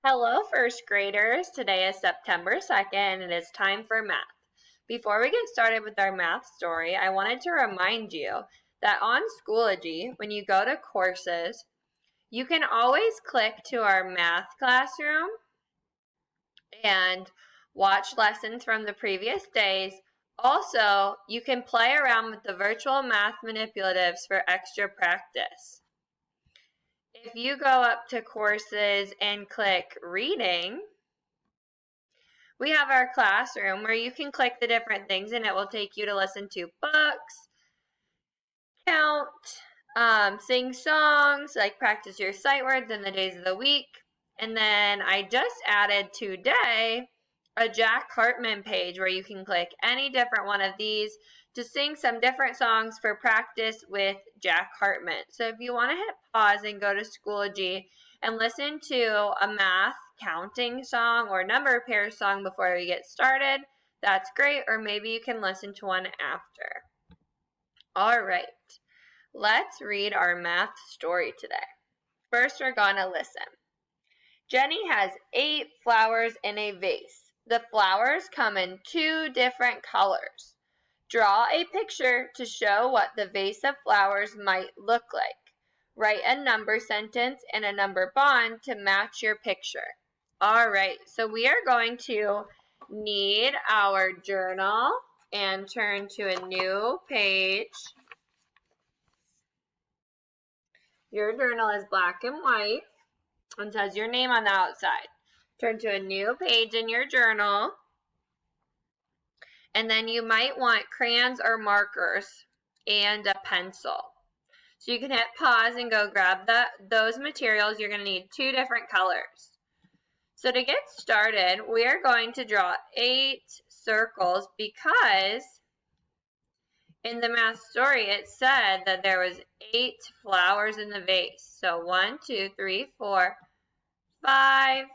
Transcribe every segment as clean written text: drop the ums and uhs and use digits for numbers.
Hello, first graders. Today is September 2nd and it's time for math. Before we get started with our math story, I wanted to remind you that on Schoology, when you go to courses, you can always click to our math classroom and watch lessons from the previous days. Also, you can play around with the virtual math manipulatives for extra practice. If you go up to courses and click reading, we have our classroom where you can click the different things and it will take you to listen to books, count, sing songs, like practice your sight words in the days of the week. And then I just added today a Jack Hartman page where you can click any different one of these to sing some different songs for practice with Jack Hartman. So if you want to hit pause and go to Schoology and listen to a math counting song or number pair song before we get started, that's great. Or maybe you can listen to one after. All right, let's read our math story today. First, we're going to listen. Jenny has 8 flowers in a vase. The flowers come in 2 different colors. Draw a picture to show what the vase of flowers might look like. Write a number sentence and a number bond to match your picture. All right, so we are going to need our journal and turn to a new page. Your journal is black and white and says your name on the outside. Turn to a new page in your journal. And then you might want crayons or markers and a pencil. So you can hit pause and go grab those materials. You're going to need 2 different colors. So to get started, we are going to draw 8 circles because in the math story it said that there was 8 flowers in the vase. So 1, 2, 3, 4, 5,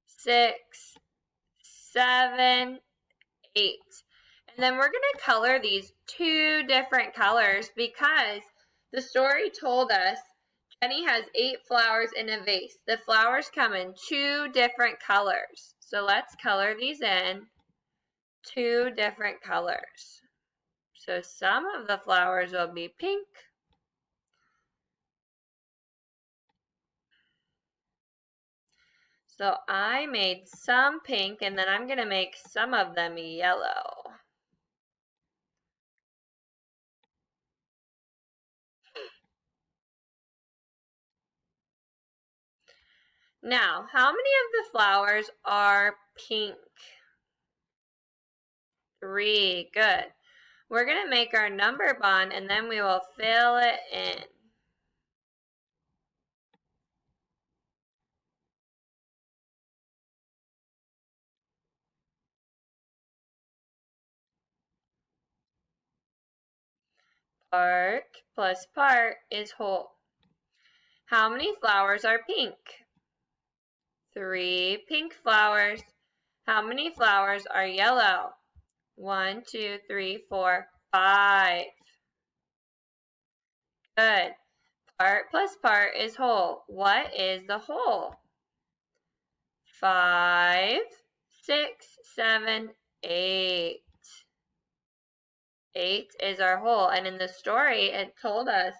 6, 7, 8. And then we're going to color these 2 different colors because the story told us Jenny has 8 flowers in a vase. The flowers come in 2 different colors. So let's color these in 2 different colors. So some of the flowers will be pink. So I made some pink and then I'm going to make some of them yellow. Now, how many of the flowers are pink? 3. Good. We're going to make our number bond and then we will fill it in. Part plus part is whole. How many flowers are pink? 3 pink flowers. How many flowers are yellow? 1, 2, 3, 4, 5. Good. Part plus part is whole. What is the whole? 5, 6, 7, 8. 8 is our whole. And in the story, it told us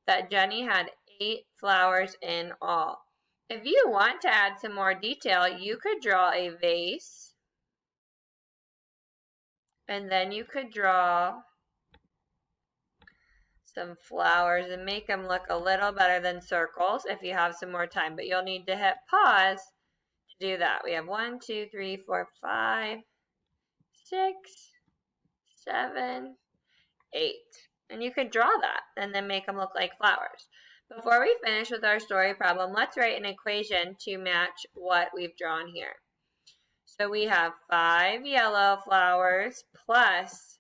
that Jenny had 8 flowers in all. If you want to add some more detail, you could draw a vase. And then you could draw some flowers and make them look a little better than circles if you have some more time. But you'll need to hit pause to do that. We have 1, 2, 3, 4, 5, 6, 7, 8. And you could draw that and then make them look like flowers. Before we finish with our story problem, let's write an equation to match what we've drawn here. So we have 5 yellow flowers plus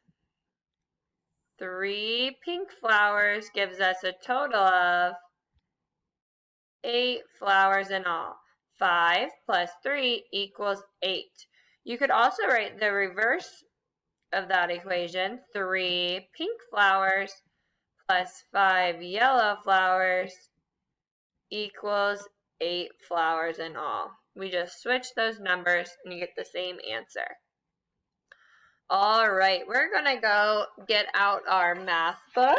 3 pink flowers gives us a total of 8 flowers in all. 5 plus 3 equals 8. You could also write the reverse of that equation. 3 pink flowers plus 5 yellow flowers equals 8 flowers in all. We just switch those numbers and you get the same answer. All right, we're going to go get out our math book.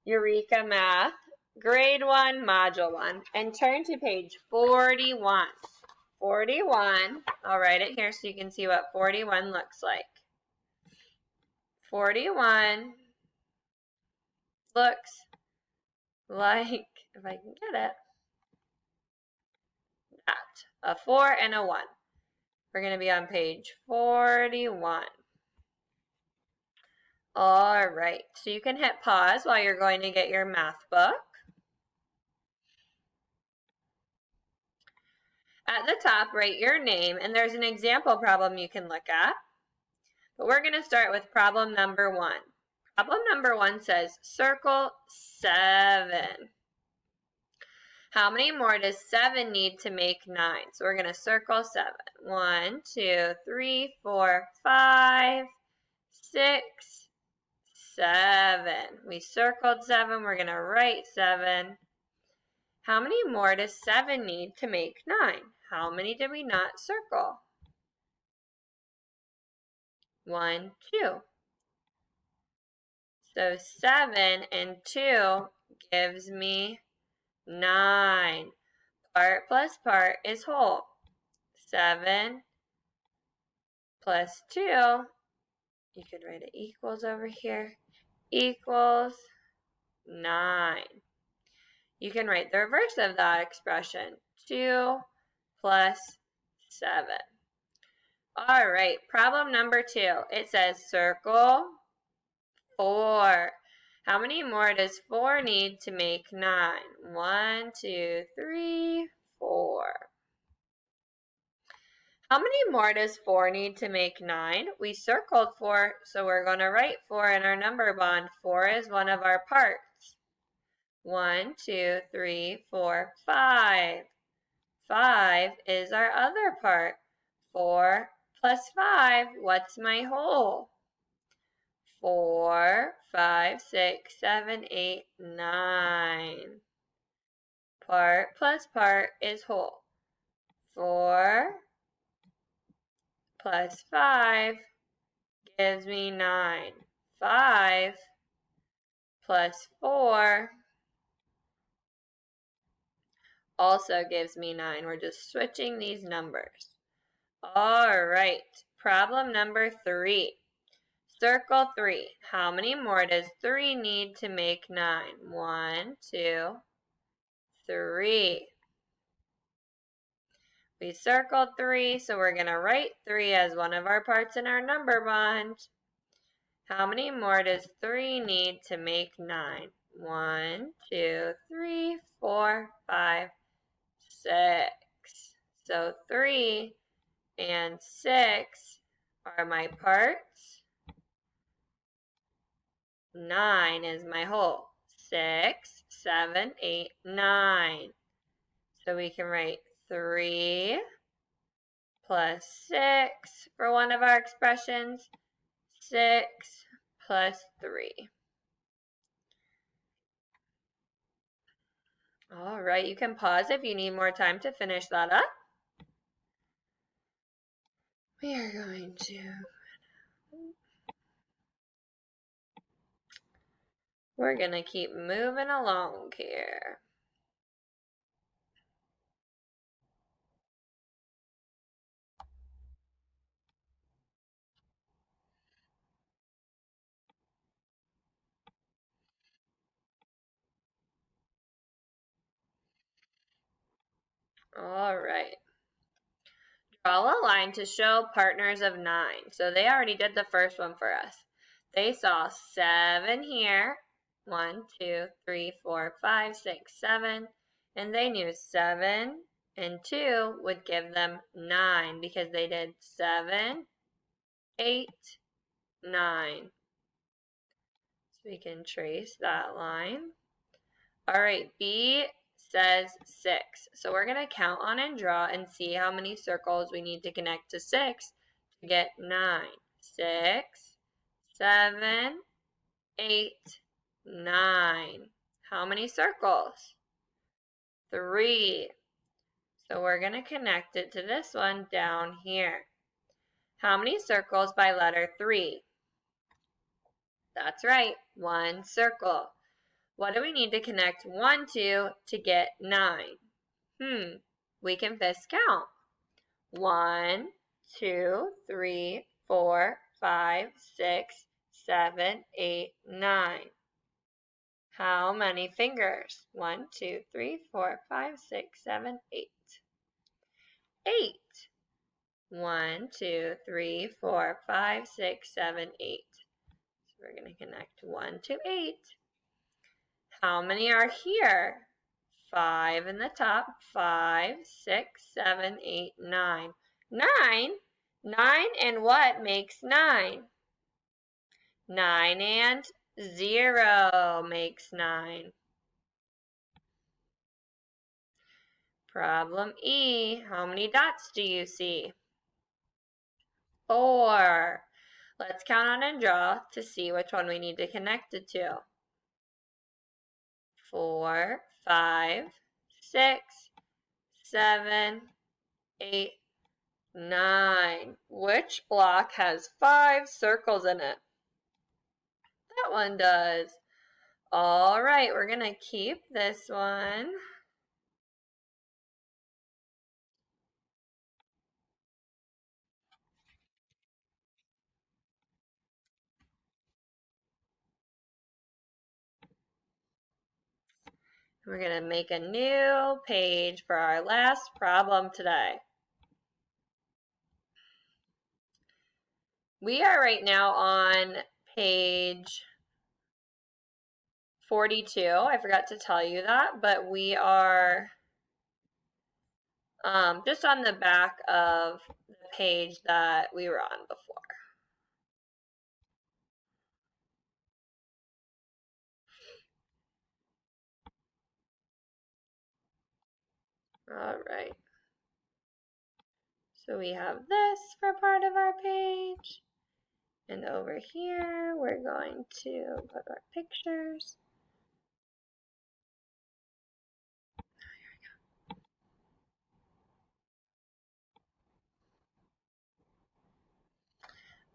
Eureka Math, Grade 1, Module 1, and turn to page 41. 41, I'll write it here so you can see what 41 looks like. 41 looks like, if I can get it, that. A 4 and a 1. We're going to be on page 41. All right, so you can hit pause while you're going to get your math book. At the top, write your name, and there's an example problem you can look at. But we're going to start with problem number 1. Problem number 1 says, circle 7. How many more does 7 need to make 9? So we're going to circle 7. 1, 2, 3, 4, 5, 6, 7. We circled 7. We're going to write 7. How many more does 7 need to make 9? How many did we not circle? 1, 2. So 7 and 2 gives me 9. Part plus part is whole. 7 plus 2, you could write it equals over here, equals 9. You can write the reverse of that expression, 2 plus 7. All right, problem number 2. It says circle 4. How many more does 4 need to make 9? 1, 2, 3, 4. How many more does 4 need to make 9? We circled 4, so we're going to write 4 in our number bond. 4 is one of our parts. 1, 2, 3, 4, 5. 5 is our other part. 4 plus 5, what's my whole? 4, 5, 6, 7, 8, 9. Part plus part is whole. 4 plus 5 gives me 9. 5 plus 4 also gives me 9. We're just switching these numbers. All right, problem number 3. Circle 3. How many more does 3 need to make 9? 1, 2, 3. We circled 3, so we're going to write 3 as one of our parts in our number bond. How many more does 3 need to make 9? 1, 2, 3, 4, 5, 6. So 3 and 6 are my parts. 9 is my whole. 6, 7, 8, 9. So we can write 3 plus 6 for one of our expressions. 6 plus 3. All right, you can pause if you need more time to finish that up. We are going to... We're going to keep moving along here. All right. Draw a line to show partners of 9. So they already did the first one for us. They saw 7 here. 1, 2, 3, 4, 5, 6, 7. And they knew 7 and 2 would give them 9 because they did 7, 8, 9. So we can trace that line. All right, B says 6. So we're going to count on and draw and see how many circles we need to connect to 6 to get 9. 6, 7, 8, 9. How many circles? 3. So we're going to connect it to this one down here. How many circles by letter 3? That's right, 1 circle. What do we need to connect 1 to get 9? We can fist count. 1, 2, 3, 4, 5, 6, 7, 8, 9. How many fingers? 1, 2, 3, 4, 5, 6, 7, 8. 8. 1, 2, 3, 4, 5, 6, 7, 8. So we're going to connect 1 to 8. How many are here? 5 in the top. 5, 6, 7, 8, 9. 9? 9 and what makes 9? 9 and 0 makes 9. Problem E. How many dots do you see? 4. Let's count on and draw to see which one we need to connect it to. 4, 5, 6, 7, 8, 9. Which block has 5 circles in it? That one does. All right, we're going to keep this one. We're going to make a new page for our last problem today. We are right now on page 42. I forgot to tell you that, but we are just on the back of the page that we were on before. All right. So we have this for part of our page. And over here, we're going to put our pictures.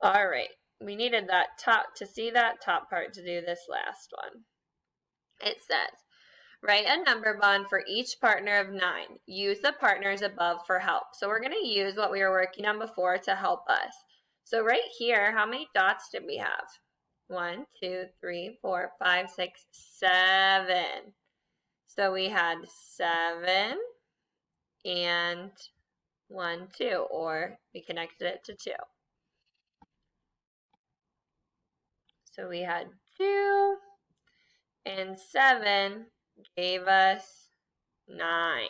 All right. We needed that top, to see that top part, to do this last one. It says, write a number bond for each partner of 9. Use the partners above for help. So we're going to use what we were working on before to help us. So right here, how many dots did we have? 1, 2, 3, 4, 5, 6, 7. So we had 7 and 1, 2, or we connected it to 2. So we had 2 and 7 gave us 9.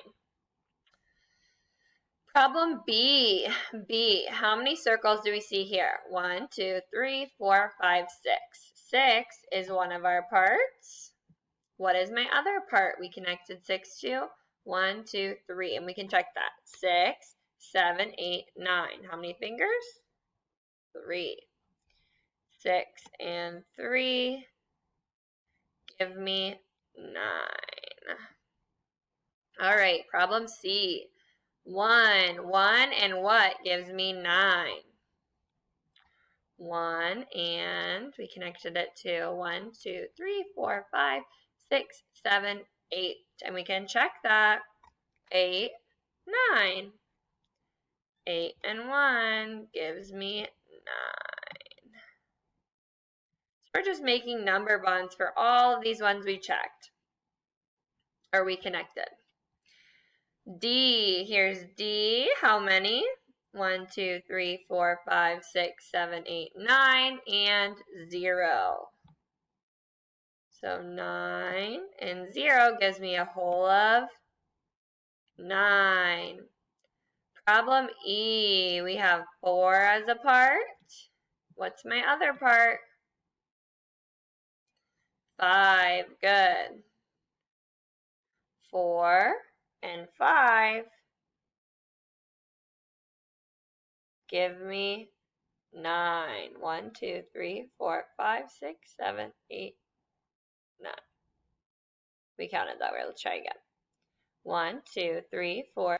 Problem B. B. How many circles do we see here? 1, 2, 3, 4, 5, 6. 6 is one of our parts. What is my other part we connected 6 to? 1, 2, 3. And we can check that. 6, 7, 8, 9. How many fingers? 3. 6 and 3 give me 9. All right, problem C. 1. 1 and what gives me 9? 1 and we connected it to 1, 2, 3, 4, 5, 6, 7, 8. And we can check that. 8, 9. 8 and 1 gives me 9. So we're just making number bonds for all of these ones we checked. Or we connected. D. Here's D. How many? 1, 2, 3, 4, 5, 6, 7, 8, 9, and 0. So 9 and 0 gives me a whole of 9. Problem E. We have 4 as a part. What's my other part? 5. Good. 4 and 5 give me 9. 1, 2, 3, 4, 5, 6, 7, 8, 9. We counted that way. Let's try again. 1, 2, 3, 4.